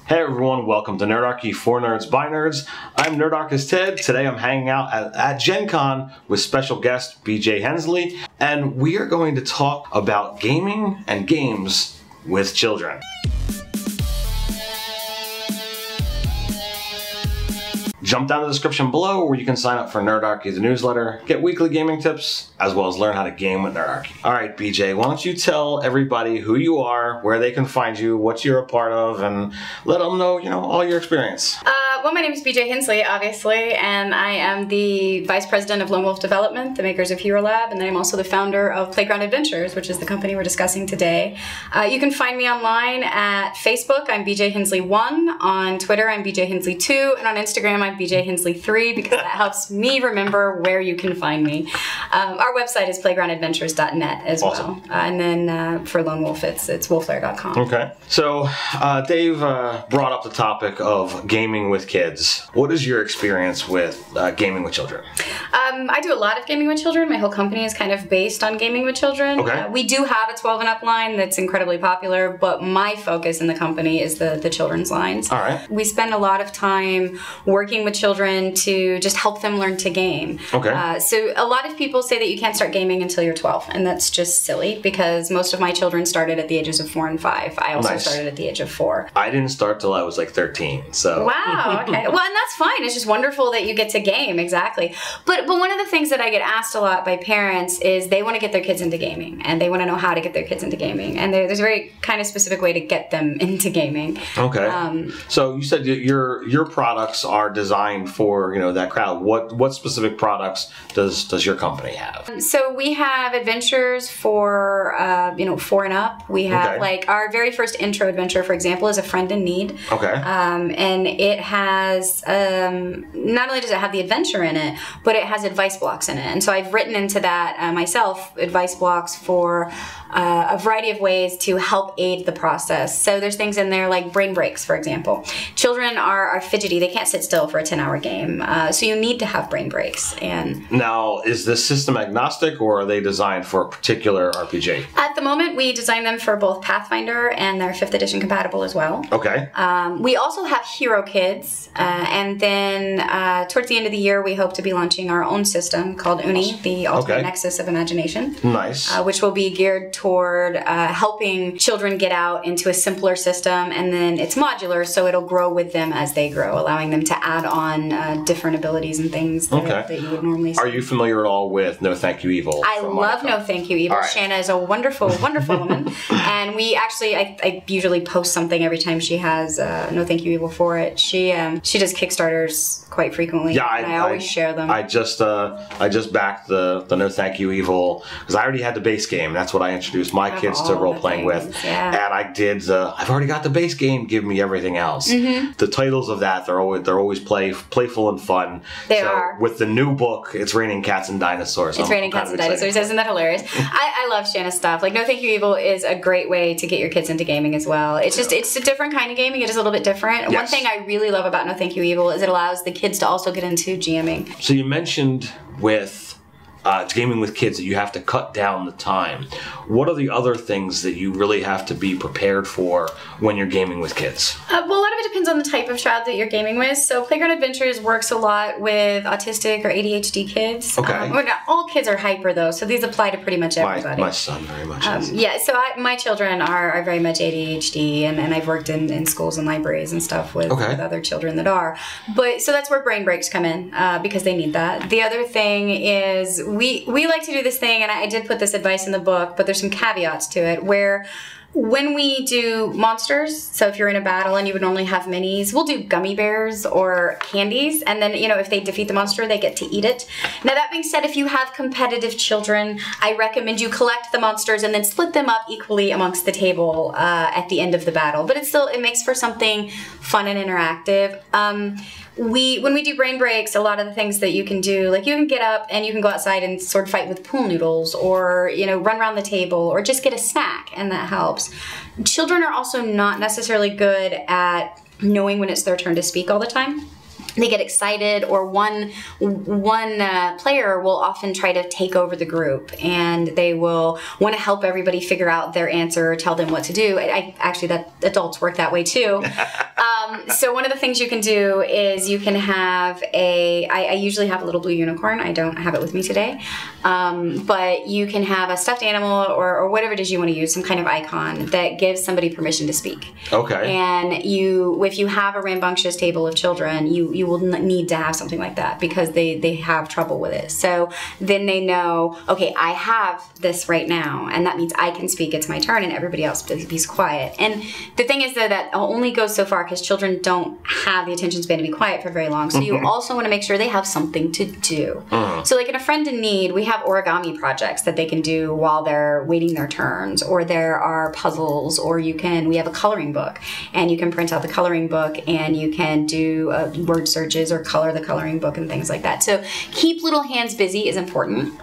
Hey everyone, welcome to Nerdarchy for Nerds by Nerds. I'm Nerdarchist Ted. Today I'm hanging out at GenCon with special guest BJ Hensley, and we are going to talk about gaming and games with children. Jump down to the description below where you can sign up for Nerdarchy, the newsletter, get weekly gaming tips, as well as learn how to game with Nerdarchy. Alright BJ, why don't you tell everybody who you are, where they can find you, what you're a part of, and let them know, all your experience. Well, my name is BJ Hensley, obviously, and I am the Vice President of Lone Wolf Development, the makers of Hero Lab, and I'm also the founder of Playground Adventures, which is the company we're discussing today. You can find me online at Facebook, I'm BJ Hensley 1, on Twitter I'm BJ Hensley 2, and on Instagram I'm BJ Hensley 3, because that helps me remember where you can find me. Our website is playgroundadventures.net as well, and then for Lone Wolf it's wolflair.com. Okay, so Dave brought up the topic of gaming with kids. What is your experience with gaming with children? I do a lot of gaming with children. My whole company is kind of based on gaming with children. Okay. We do have a 12 and up line that's incredibly popular, but my focus in the company is the children's lines. All right. We spend a lot of time working with children to just help them learn to game. Okay. So a lot of people say that you can't start gaming until you're 12, and that's just silly because most of my children started at the ages of 4 and 5. I also started at the age of 4. I didn't start till I was like 13, so. Wow, okay. Well, and that's fine. It's just wonderful that you get to game, exactly. But one of the things that I get asked a lot by parents is they want to get their kids into gaming, and they want to know how to get their kids into gaming, and there's a very kind of specific way to get them into gaming. Okay. So you said your products are designed for that crowd. What specific products does your company have? So we have adventures for 4 and up. We have like our very first intro adventure, for example, is A Friend in Need. Okay. And it has not only does it have the adventure in it, but it has advice blocks in it. And so I've written into that myself advice blocks for a variety of ways to help aid the process. So there's things in there like brain breaks, for example. Children are fidgety. They can't sit still for a 10-hour game. So you need to have brain breaks. And now, is this system agnostic, or are they designed for a particular RPG? At the moment, we design them for both Pathfinder, and they're 5th edition compatible as well. Okay. We also have Hero Kids, and then towards the end of the year, we hope to be launching our own system called Uni, the Ultimate Nexus of Imagination. Nice. Which will be geared toward helping children get out into a simpler system, and then it's modular, so it'll grow with them as they grow, allowing them to add on different abilities and things that you would normally see. Are you familiar at all with No Thank You Evil? I love No Thank You Evil. Shanna is a wonderful, wonderful woman, and we actually, I usually post something every time she has No Thank You Evil for it. She does Kickstarters quite frequently. Yeah, and I always share them. I just backed the No Thank You Evil because I already had the base game. That's what I introduced my kids to role playing with, and I did. I've already got the base game. Give me everything else. The titles of that they're always playful and fun. They are. With the new book, it's Raining Cats and Dinosaurs. It's Raining Cats and Dinosaurs. Isn't that hilarious? I love Shanna's stuff. Like No Thank You Evil is a great way to get your kids into gaming as well. It's just it's a different kind of gaming. It is a little bit different. One thing I really love about No Thank You Evil is it allows the kids to also get into GMing. So you mentioned with gaming with kids that you have to cut down the time. What are the other things that you really have to be prepared for when you're gaming with kids? Well, a lot of it depends on the type of child that you're gaming with. So Playground Adventures works a lot with autistic or ADHD kids. Okay. Not all kids are hyper though, so these apply to pretty much everybody. My son very much is. Yeah, so my children are very much ADHD, and I've worked in schools and libraries and stuff with other children that are. But so that's where brain breaks come in because they need that. The other thing is we like to do this thing, and I did put this advice in the book, but there's some caveats to it, where when we do monsters, so if you're in a battle and you would normally have minis, we'll do gummy bears or candies, and then, if they defeat the monster, they get to eat it. Now, that being said, if you have competitive children, I recommend you collect the monsters and then split them up equally amongst the table at the end of the battle. But it makes for something fun and interactive. When we do brain breaks, a lot of the things that you can do, like you can get up and you can go outside and sword fight with pool noodles, or run around the table, or just get a snack, and that helps. Children are also not necessarily good at knowing when it's their turn to speak all the time. They get excited, or one player will often try to take over the group, and they will want to help everybody figure out their answer or tell them what to do. Actually, that adults work that way too. So one of the things you can do is you can have I usually have a little blue unicorn. I don't have it with me today. But you can have a stuffed animal or whatever it is you want to use, some kind of icon that gives somebody permission to speak. Okay. And if you have a rambunctious table of children, you will need to have something like that because they have trouble with it. So then they know, okay, I have this right now, and that means I can speak. It's my turn, and everybody else be quiet. And the thing is that only goes so far because children don't have the attention span to be quiet for very long. So you also want to make sure they have something to do. So like in A Friend in Need, we have origami projects that they can do while they're waiting their turns, or there are puzzles, or we have a coloring book, and you can print out the coloring book and you can do word searches or color the coloring book and things like that. So keep little hands busy is important.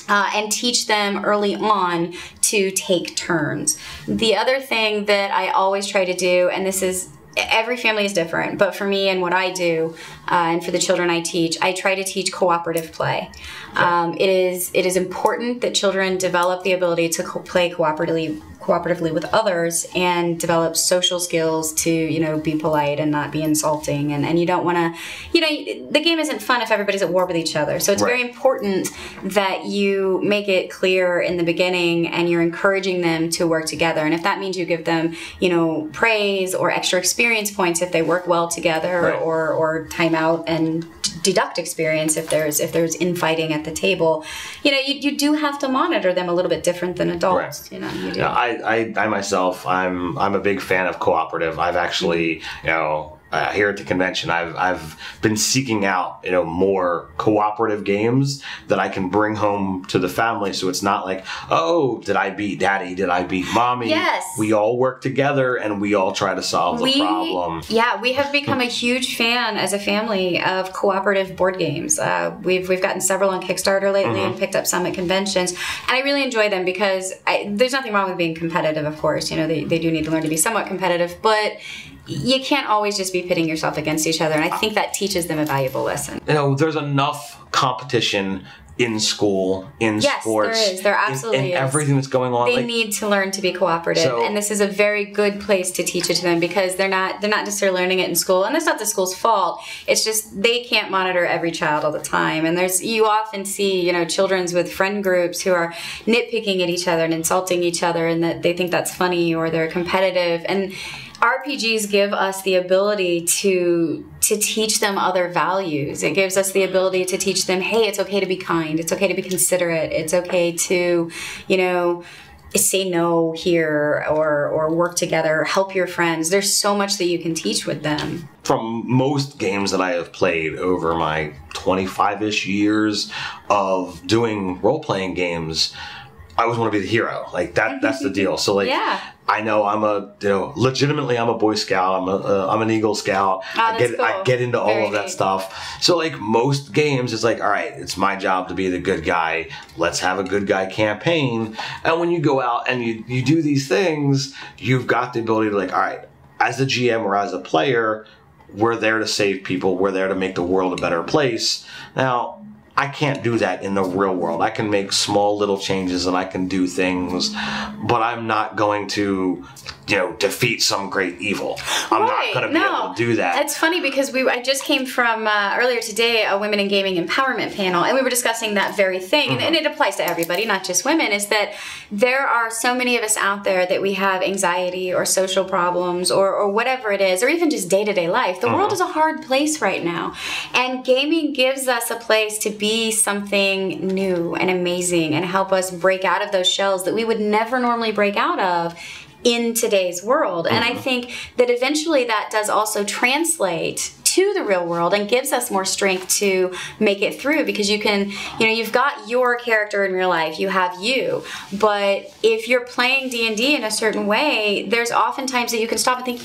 And teach them early on to take turns. The other thing that I always try to do, and this is, every family is different, but for me and what I do, and for the children I teach, I try to teach cooperative play. It is important that children develop the ability to play cooperatively with others and develop social skills to, be polite and not be insulting. And you don't want to, the game isn't fun if everybody's at war with each other. So it's very important that you make it clear in the beginning and you're encouraging them to work together. And if that means you give them, praise or extra experience points if they work well together, or time out and deduct experience if there's infighting at the table, you do have to monitor them a little bit different than adults. You do. Yeah, I myself, I'm a big fan of cooperative. I've actually, here at the convention, I've been seeking out, more cooperative games that I can bring home to the family. So it's not like, oh, did I beat Daddy? Did I beat Mommy? Yes. We all work together and we all try to solve the problem. Yeah, we have become a huge fan as a family of cooperative board games. We've gotten several on Kickstarter lately and picked up some at conventions, and I really enjoy them because there's nothing wrong with being competitive. Of course, they do need to learn to be somewhat competitive, but you can't always just be pitting yourself against each other, and I think that teaches them a valuable lesson. There's enough competition in school, in sports. Yes, there is. There absolutely is. Everything that's going on. They need to learn to be cooperative, and this is a very good place to teach it to them because they're not necessarily learning it in school, and that's not the school's fault. It's just they can't monitor every child all the time, and you often see children with friend groups who are nitpicking at each other and insulting each other, and that they think that's funny or they're competitive. And RPGs give us the ability to teach them other values. It gives us the ability to teach them, hey, it's okay to be kind. It's okay to be considerate. It's okay to, say no here or work together, help your friends. There's so much that you can teach with them. From most games that I have played over my 25-ish years of doing role-playing games, I always want to be the hero. That's the deal. So I know legitimately I'm a Boy Scout. I'm an Eagle Scout. I get into all of that stuff. So most games, it's all right, it's my job to be the good guy. Let's have a good guy campaign. And when you go out and you do these things, you've got the ability to all right, as a GM or as a player, we're there to save people. We're there to make the world a better place. Now, I can't do that in the real world. I can make small little changes and I can do things, but I'm not going to, defeat some great evil. I'm not going to be able to do that. It's funny because I just came from earlier today a Women in Gaming Empowerment panel, and we were discussing that very thing, and it applies to everybody, not just women, is that there are so many of us out there that we have anxiety or social problems or whatever it is, or even just day-to-day life. The world is a hard place right now, and gaming gives us a place to be something new and amazing and help us break out of those shells that we would never normally break out of in today's world. And I think that eventually that does also translate to the real world and gives us more strength to make it through, because you can, you've got your character in real life, you have you, but if you're playing D&D in a certain way, there's oftentimes that you can stop and think,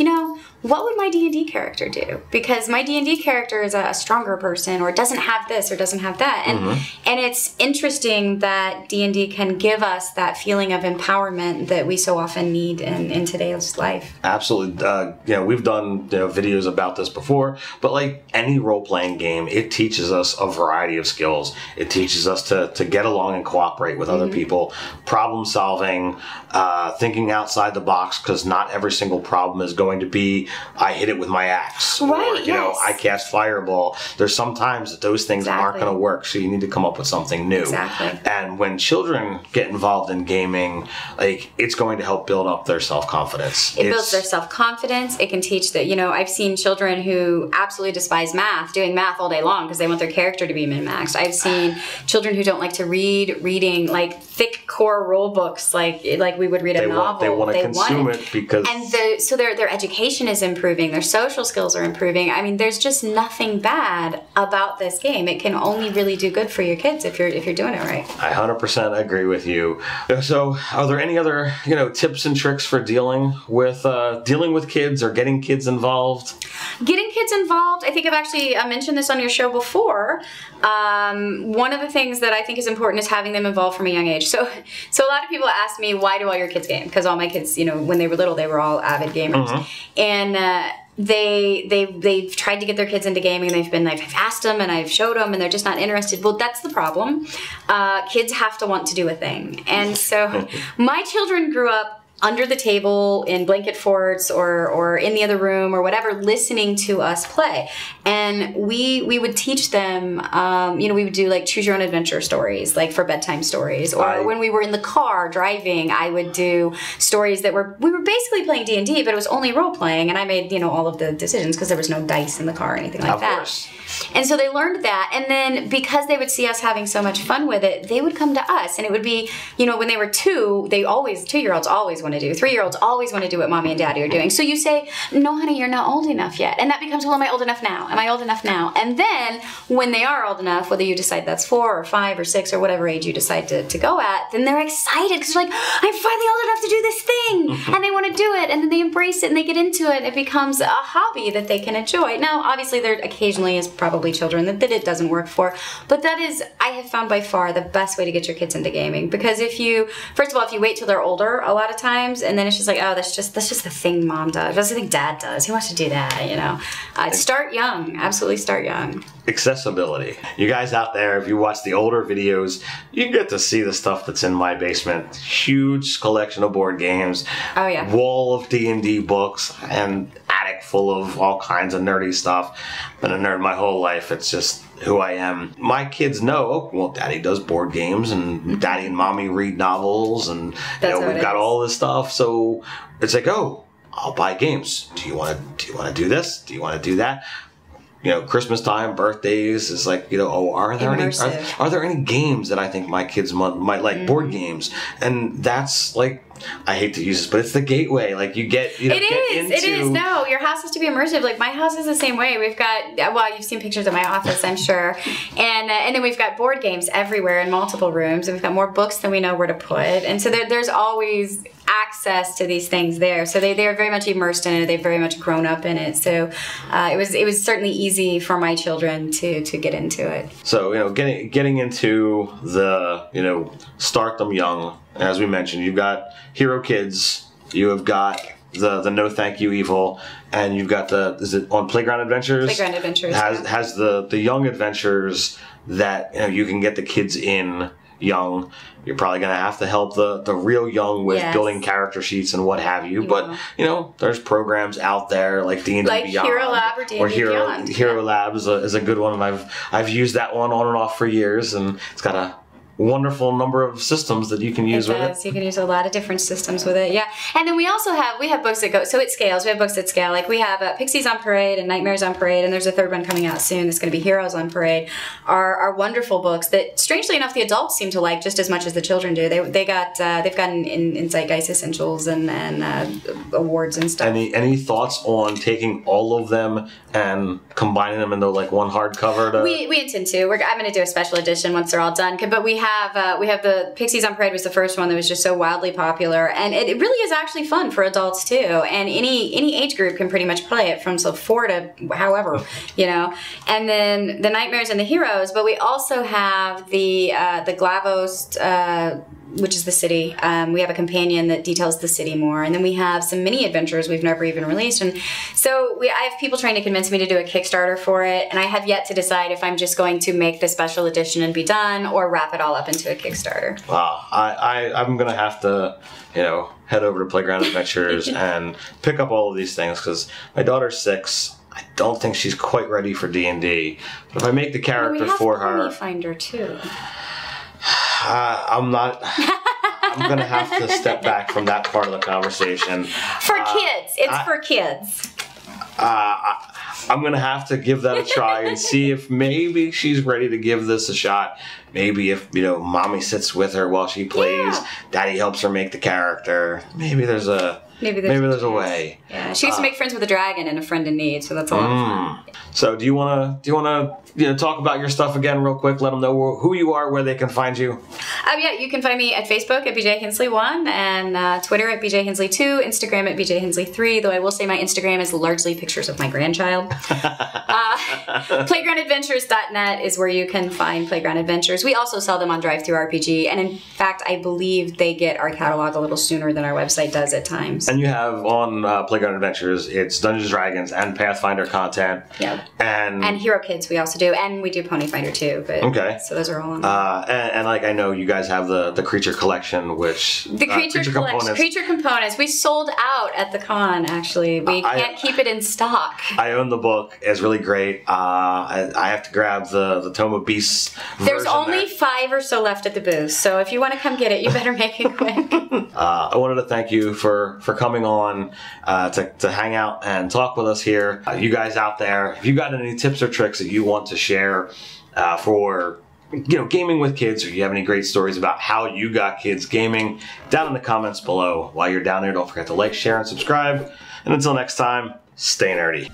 what would my D&D character do? Because my D&D character is a stronger person, or doesn't have this or doesn't have that. And it's interesting that D&D can give us that feeling of empowerment that we so often need in today's life. Absolutely. We've done videos about this before, but like any role-playing game, it teaches us a variety of skills. It teaches us to get along and cooperate with other people, problem solving, thinking outside the box, because not every single problem is going to be be, I hit it with my axe. Or, you know, I cast fireball. There's sometimes that those things aren't going to work, so you need to come up with something new. And when children get involved in gaming, like, it's going to help build up their self-confidence. It builds their self-confidence. It can teach that, you know, I've seen children who absolutely despise math doing math all day long because they want their character to be min-maxed. I've seen children who don't like to reading like thick core rule books like we would read a novel. They want to consume it because... And so their education is improving. Their social skills are improving. I mean, there's just nothing bad about this game. It can only really do good for your kids if you're doing it right. I 100% agree with you. So are there any other, you know, tips and tricks for dealing with kids or getting kids involved? Getting kids involved, I think I've actually mentioned this on your show before. One of the things that I think is important is having them involved from a young age. So a lot of people ask me, why do all your kids game? Because all my kids, you know, when they were little, they were all avid gamers. And they've tried to get their kids into gaming. I've asked them and I've showed them and they're just not interested. Well, that's the problem. Kids have to want to do a thing. And so my children grew up under the table in blanket forts or in the other room or whatever, listening to us play. And we would teach them, you know, we would do like choose your own adventure stories, like for bedtime stories. Or when we were in the car driving, I would do stories that we were basically playing D&D, but it was only role playing. And I made, you know, all of the decisions because there was no dice in the car or anything like that. Of course. And so they learned that. And then because they would see us having so much fun with it, they would come to us. And it would be, you know, when they were 2, 2-year-olds always want to do, 3-year-olds always want to do what mommy and daddy are doing. So you say, no, honey, you're not old enough yet. And that becomes, well, am I old enough now? Am I old enough now? And then when they are old enough, whether you decide that's 4 or 5 or 6 or whatever age you decide to go at, then they're excited because they're like, I'm finally old enough to do this thing. And they want to do it. And then they embrace it and they get into it. And it becomes a hobby that they can enjoy. Now, obviously, there occasionally is probably children that it doesn't work for. But that is, I have found by far the best way to get your kids into gaming. Because first of all, if you wait till they're older, a lot of times, and then it's just like, oh, that's just the thing mom does. That's the thing dad does. He wants to do that, you know. Start young. Absolutely start young. Accessibility. You guys out there, if you watch the older videos, you get to see the stuff that's in my basement. Huge collection of board games. Oh, yeah. Wall of D&D books and attic full of all kinds of nerdy stuff. Been a nerd my whole life. It's just who I am. My kids know, oh, well, daddy does board games and daddy and mommy read novels and you know, we've got all this stuff. So it's like, oh, I'll buy games. Do you want to do this? Do you want to do that? You know, Christmas time, birthdays is like, you know, oh, are there any games that I think my kids might like, board games? And that's like, I hate to use this, but it's the gateway. Like you get, you know, it is. No, your house has to be immersive. Like my house is the same way. We've got, well, you've seen pictures of my office, I'm sure. And then we've got board games everywhere in multiple rooms. And we've got more books than we know where to put. And so there's always access to these things there. So they are very much immersed in it. They've very much grown up in it. So it was certainly easy for my children to get into it. So, you know, getting into the, you know, start them young. As we mentioned, you've got Hero Kids, you have got the No Thank You Evil, and you've got is it on Playground Adventures? Playground Adventures has the young adventures that, you know, you can get the kids in young. You're probably going to have to help the real young with building character sheets and what have you. But, you know, there's programs out there like D&D Beyond. Hero Lab or D&D Beyond. Hero Lab is a good one, and I've used that one on and off for years, and it's got a wonderful number of systems that you can use with it. You can use a lot of different systems with it, yeah. And then we also have books that go, so it scales. We have books that scale. Like we have Pixies on Parade and Nightmares on Parade, and there's a third one coming out soon. It's going to be Heroes on Parade. Are wonderful books that, strangely enough, the adults seem to like just as much as the children do. They've gotten in Zeitgeist Essentials and awards and stuff. Any thoughts on taking all of them and combining them into like one hardcover? We intend to. I'm going to do a special edition once they're all done. But we have the Pixies on Parade was the first one that was just so wildly popular, and it really is actually fun for adults too. And any age group can pretty much play it from 4 to however, you know. And then the Nightmares and the Heroes. But we also have the Glavos, which is the city. We have a companion that details the city more, and then we have some mini adventures we've never even released. And so I have people trying to convince me to do a Kickstarter for it, and I have yet to decide if I'm just going to make the special edition and be done, or wrap it all up into a Kickstarter. Wow, I'm gonna have to, you know, head over to Playground Adventures and pick up all of these things, because my daughter's 6. I don't think she's quite ready for D&D. But if I make the character for her... We have Finder too. I'm not... I'm going to have to step back from that part of the conversation. For kids. It's for kids. I'm going to have to give that a try and see if maybe she's ready to give this a shot. Maybe if, mommy sits with her while she plays, daddy helps her make the character. Maybe there's a way. Yeah, she used to make friends with a dragon and a friend in need, so that's a lot of fun. So do you want to talk about your stuff again real quick? Let them know who you are, where they can find you. Yeah, you can find me at Facebook at BJ Hensley 1 and Twitter at BJ Hensley 2, Instagram at BJ Hensley 3, though I will say my Instagram is largely pictures of my grandchild. PlaygroundAdventures.net is where you can find Playground Adventures. We also sell them on DriveThruRPG, and in fact, I believe they get our catalog a little sooner than our website does at times. And you have on Playground Adventures, it's Dungeons & Dragons and Pathfinder content. Yeah. And Hero Kids we also do, and we do Pony Finder too. But, okay. So those are all on there. And like I know you guys have the creature collection, which the creature components. We sold out at the con. Actually, we can't keep it in stock. I own the book. It's really great. I have to grab the Tome of Beasts. There's only 5 or so left at the booth, so if you want to come get it, you better make it quick. I wanted to thank you for coming on to hang out and talk with us here. You guys out there, if you got any tips or tricks that you want to share for gaming with kids, or you have any great stories about how you got kids gaming, down in the comments below. While you're down there, don't forget to like, share, and subscribe. And until next time, stay nerdy.